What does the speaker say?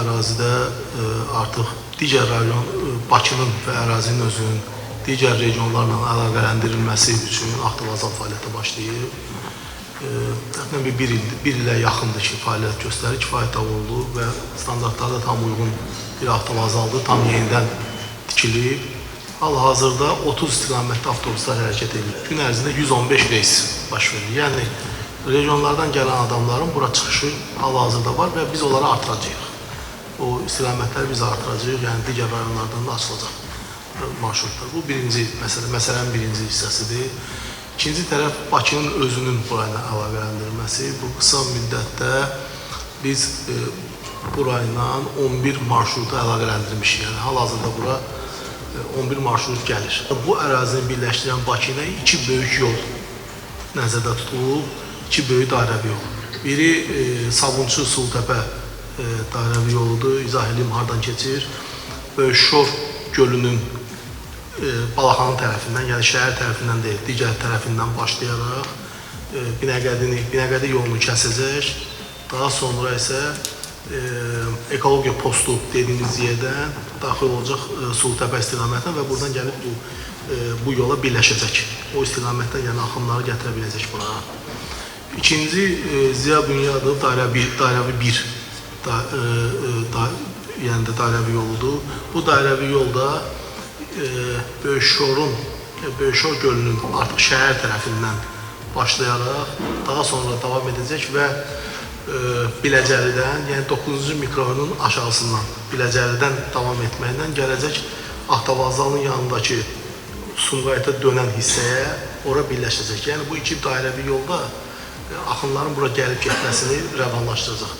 ərazidə artıq digər rayon, Bakının və ərazinin özünün digər regionlarla əlaqələndirilməsi üçün avtovağzal fəaliyyətə başlayıb. Təxminən bir ilə yaxındır ki, fəaliyyət göstərir, kifayət oldu və standartlara tam uyğun bir avtovağzaldır, tam yenidən tikilib. Hal-hazırda 30 istiqamətli avtobuslar hərəkət edir. Gün ərzində 115 reys baş verir. Yəni, regionlardan gələn adamların bura çıxışı hal-hazırda var və biz onları artıracağıq. O istiqamətləri biz artıracağıq, yəni digər rayonlardan da açılacaq marşrutlar. Bu birinci məsələ, məsələnin birinci hissəsidir. İkinci tərəf Bakının özünün burayla əlaqələndirilməsi. Bu qısa müddətdə biz burayla 11 marşrutu əlaqələndirmişik. Yəni, hal-hazırda bura 11 marşrut gəlir. Bu ərazini birləşdirən Bakı ilə iki böyük yol nəzərdə tutulub, iki böyük dairəvi yol. Biri Sabunçu-Sultəpə dairəvi yoludur, izah edeyim hardan keçir. Şor gölünün Balaxanı tərəfindən, yəni şəhər tərəfindən deyil, digər tərəfindən başlayaraq Binəqədi yolunu kəsəcək. Daha sonra isə ekologiya postu dediyimiz yerdən daxil olacaq Sultəpə istiqamətinə və buradan gəlib bu yola birləşəcək. O istiqamətdən yəni axımları gətirə biləcək bura. İkinci Ziya Bünyadov dairəvi 1 yəni dairəvi yoludur. Bu dairəvi yolda Böyük Şor gölünün artıq şəhər tərəfindən başlayaraq daha sonra davam edəcək və Biləcəlidən, yəni 9-cu mikrorayonun aşağısından, Biləcəlidən davam etməklə gələcək avtovağzalın yanındakı Sumqayıta dönən hissəyə ora birləşəcək. Yəni bu iki dairəvi yolda axınların bura gəlib getməsini rəvanlaşdıracaq.